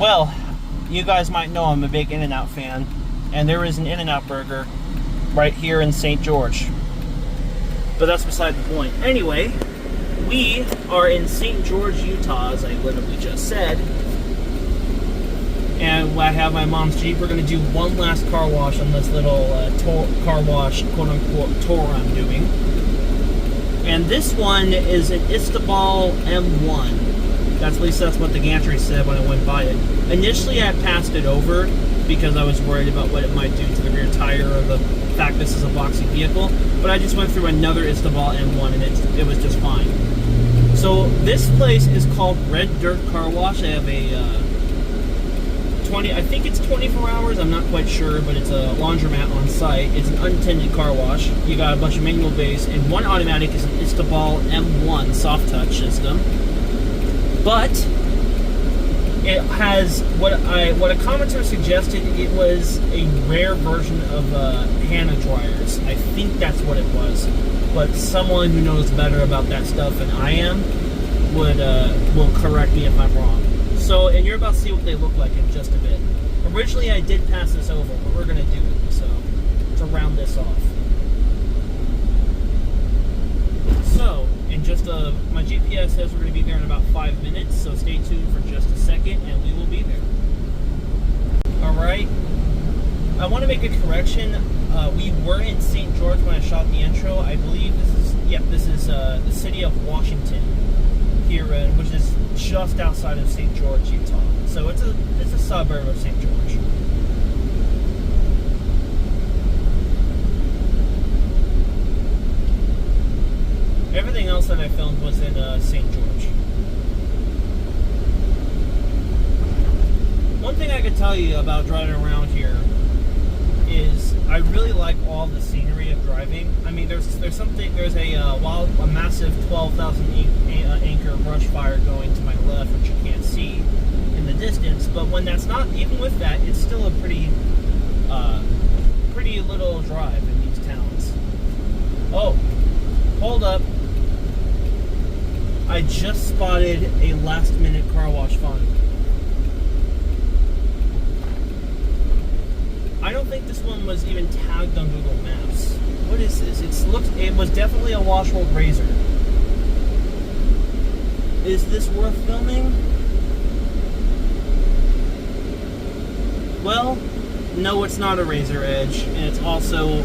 Well, you guys might know I'm a big In-N-Out fan, and there is an In-N-Out burger right here in St. George. But that's beside the point. Anyway, we are in St. George, Utah, as I literally just said. And I have my mom's Jeep. We're going to do one last car wash on this little car wash, quote-unquote, tour I'm doing. And this one is an Istobal M1. At least that's what the gantry said when I went by it. Initially, I passed it over because I was worried about what it might do to the rear tire or the fact this is a boxy vehicle. But I just went through another Istobal M1 and it was just fine. So this place is called Red Dirt Car Wash. They have a I think it's 24 hours, I'm not quite sure, but it's a laundromat on site. It's an unattended car wash. You got a bunch of manual bays, and one automatic is an Istobal M1 soft touch system. But it has what a commenter suggested. It was a rare version of Hanna dryers. I think that's what it was. But someone who knows better about that stuff than I am will correct me if I'm wrong. So, and you're about to see what they look like in just a bit. Originally, I did pass this over, but we're gonna do it. So, to round this off. So, in just my GPS says we're gonna be there in about 5 minutes. So stay tuned for just a second, and we will be there. All right. I want to make a correction. We were in St. George when I shot the intro. I believe this is the city of Washington here, which is just outside of St. George, Utah. So it's a suburb of St. George. Everything else that I filmed was in St. George. One thing I could tell you about driving around here is I really like all the scenery of driving. I mean, there's a massive 12,000 acre brush fire going to my left, which you can't see in the distance. But when that's not, even with that, it's still a pretty little drive in these towns. Oh, hold up! I just spotted a last-minute car wash find. I don't think this one was even tagged on Google Maps. What is this? It was definitely a washable razor. Is this worth filming? Well, no, it's not a razor edge, and it's also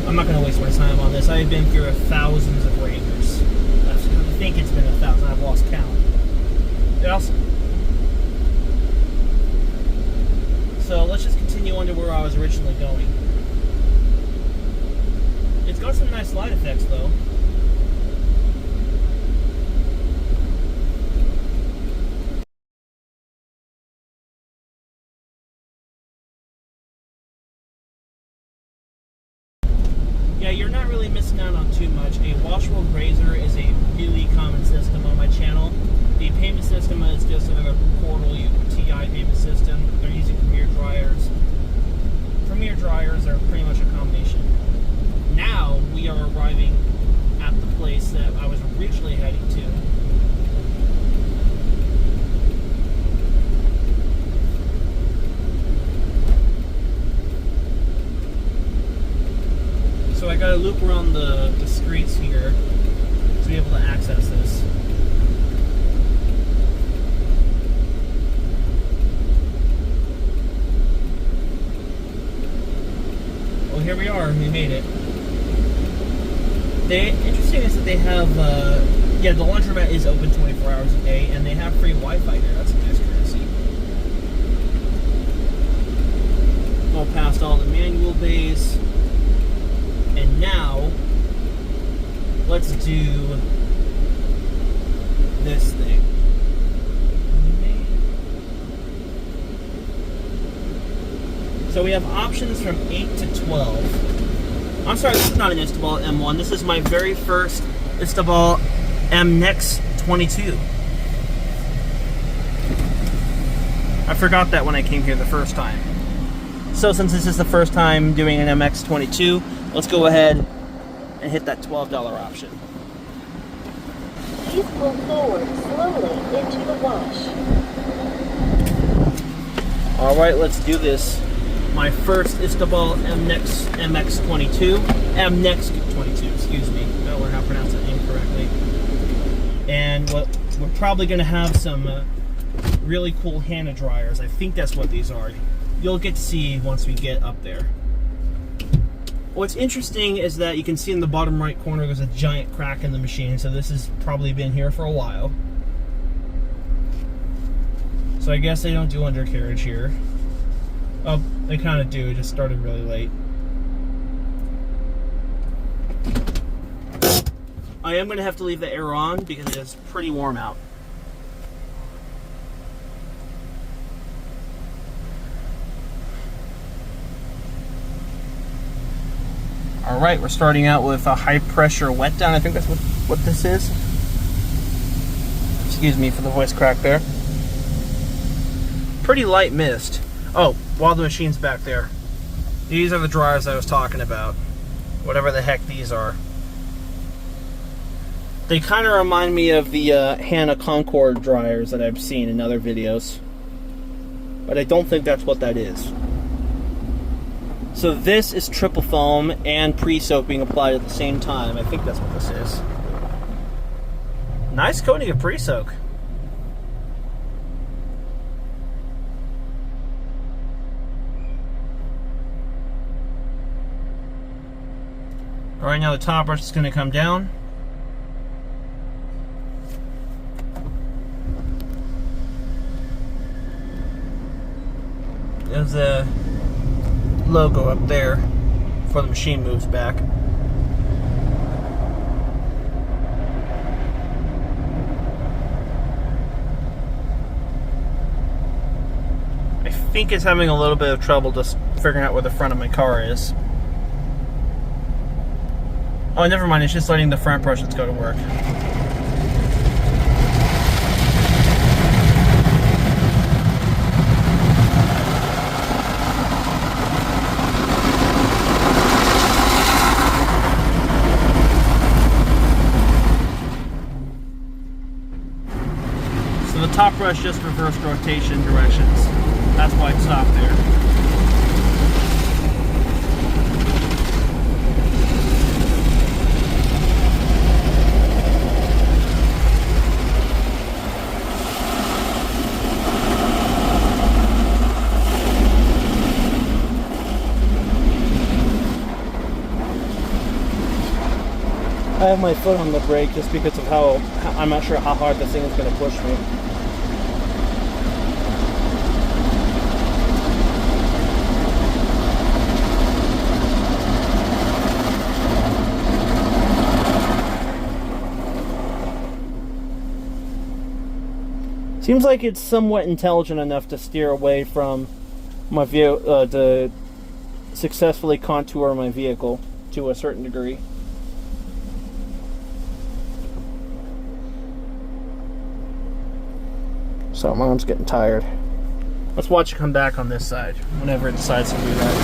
I'm not gonna waste my time on this. I've been through thousands of razors. I think it's been 1,000. I've lost count. So let's just continue on to where I was originally going. It's got some nice light effects though. Yeah, you're not really missing out on too much. A washable razor is a really common system on my channel. The payment system is just another Portal TI payment system. They're using Premier dryers. Premier dryers are pretty much a combination. Now we are arriving at the place that I was originally heading to. So I gotta loop around the streets here to be able to access this. Well, here we are. We made it. Interesting is that they have, the laundromat is open 24 hours a day, and they have free Wi-Fi there. That's a nice courtesy. Go past all the manual bays. And now, let's do this thing. So we have options from 8 to 12. I'm sorry, this is not an Istobal M1. This is my very first Istobal MX 22. I forgot that when I came here the first time. So since this is the first time doing an MX 22, let's go ahead and hit that $12 option. Please pull forward slowly into the wash. Alright, let's do this. My first Istobal MX22, MX22, excuse me. I don't know how to pronounce that name correctly. And we're probably going to have some really cool Hanna dryers. I think that's what these are. You'll get to see once we get up there. What's interesting is that you can see in the bottom right corner there's a giant crack in the machine, so this has probably been here for a while. So I guess they don't do undercarriage here. Oh, they kind of do, it just started really late. I am going to have to leave the air on because it is pretty warm out. Alright, we're starting out with a high pressure wet down. I think that's what this is. Excuse me for the voice crack there. Pretty light mist. Oh, while the machine's back there. These are the dryers I was talking about. Whatever the heck these are. They kind of remind me of the Hanna Concord dryers that I've seen in other videos. But I don't think that's what that is. So this is triple foam and pre-soak being applied at the same time. I think that's what this is. Nice coating of pre-soak. Alright, now the top brush is going to come down. There's a logo up there before the machine moves back. I think it's having a little bit of trouble just figuring out where the front of my car is. Oh, never mind, it's just letting the front brushes go to work. So the top brush just reversed rotation directions. That's why it stopped there. I have my foot on the brake just because of how I'm not sure how hard this thing is going to push me. Seems like it's somewhat intelligent enough to steer away from my vehicle, to successfully contour my vehicle to a certain degree. So my arm's getting tired. Let's watch it come back on this side whenever it decides to do that.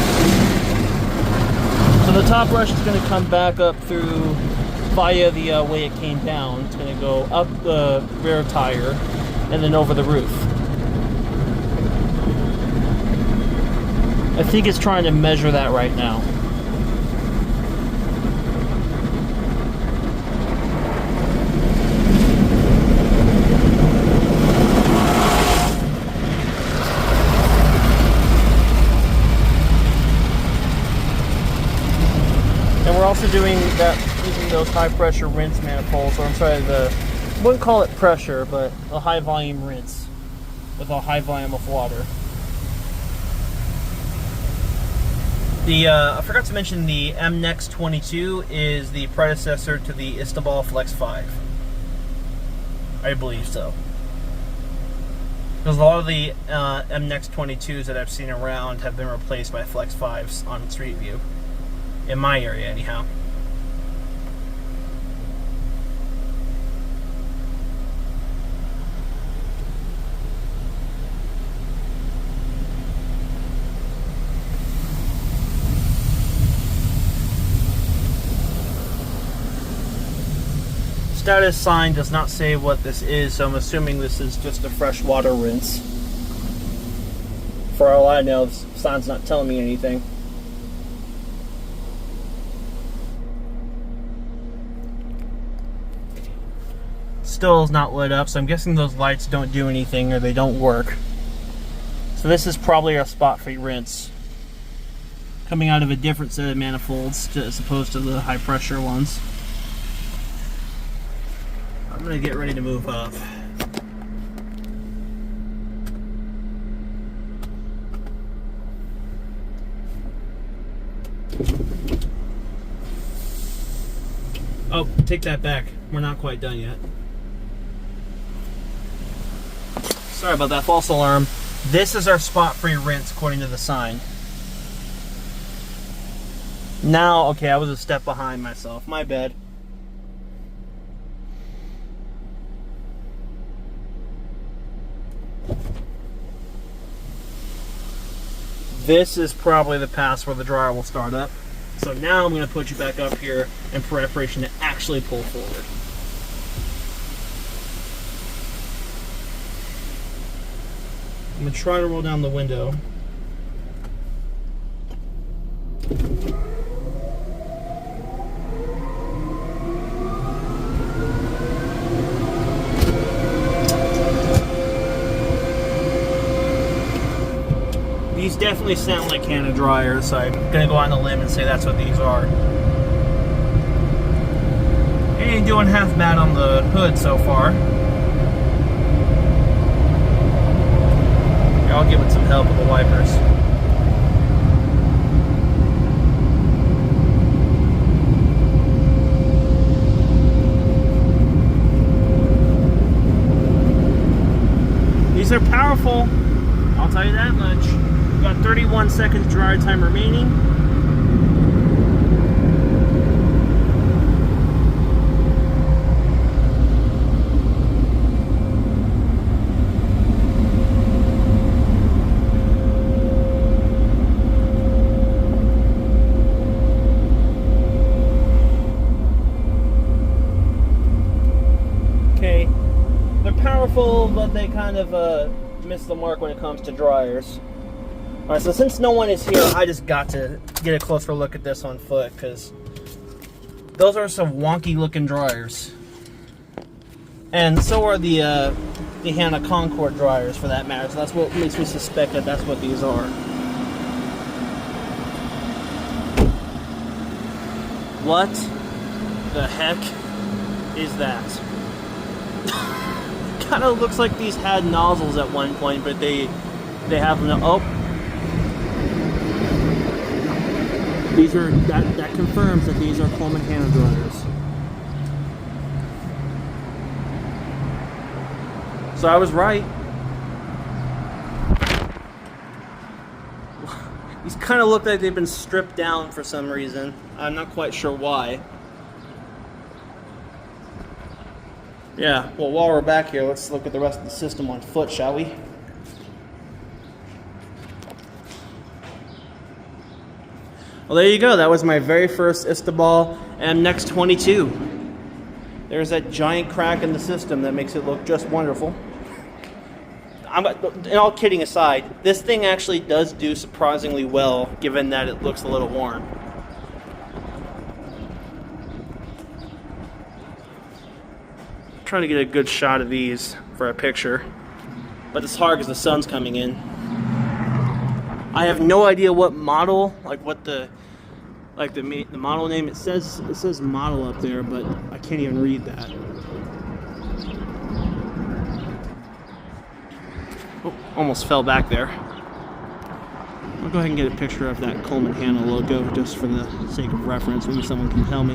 So the top brush is going to come back up through via the way it came down. It's going to go up the rear tire and then over the roof. I think it's trying to measure that right now. And we're also doing that using those high pressure rinse manifolds, or I'm sorry, I wouldn't call it pressure, but a high volume rinse with a high volume of water. I forgot to mention the MX22 is the predecessor to the Istobal Flex 5. I believe so. Because a lot of the MX22s that I've seen around have been replaced by Flex 5s on Street View. In my area, anyhow. Status sign does not say what this is, so I'm assuming this is just a freshwater rinse. For all I know, the sign's not telling me anything. Still is not lit up, so I'm guessing those lights don't do anything or they don't work. So this is probably our spot-free rinse. Coming out of a different set of manifolds as opposed to the high pressure ones. I'm gonna get ready to move up. Oh, take that back. We're not quite done yet. Sorry about that, false alarm. This is our spot-free rinse according to the sign. Now, okay, I was a step behind myself. My bad. This is probably the pass where the dryer will start up. So now I'm going to put you back up here in preparation to actually pull forward. I'm going to try to roll down the window. These definitely sound like Hanna dryers, so I'm gonna go on a limb and say that's what these are. Ain't doing half bad on the hood so far. Here, I'll give it some help with the wipers. These are powerful, I'll tell you that much. We've got 31 seconds dry time remaining. Okay, they're powerful, but they kind of miss the mark when it comes to dryers. Alright, so since no one is here, I just got to get a closer look at this on foot, because those are some wonky looking dryers. And so are the Hanna Concord dryers, for that matter, so that's what makes me suspect that that's what these are. What the heck is that? Kind of looks like these had nozzles at one point, but they have no... Oh! These are, that confirms that these are Coleman-Hanna dryers. So I was right. These kind of look like they've been stripped down for some reason. I'm not quite sure why. Yeah, well, while we're back here, let's look at the rest of the system on foot, shall we? Well, there you go. That was my very first Istobal MX22. There's that giant crack in the system that makes it look just wonderful. And all kidding aside, this thing actually does do surprisingly well, given that it looks a little worn. Try to get a good shot of these for a picture, but it's hard because the sun's coming in. I have no idea what model, like what the model name. It says model up there, but I can't even read that. Oh, almost fell back there. I'll go ahead and get a picture of that Coleman-Hanna logo just for the sake of reference. Maybe someone can tell me.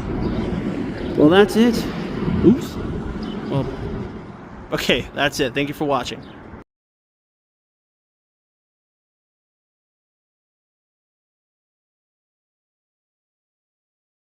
Well, that's it. Oops. Well, okay, that's it. Thank you for watching.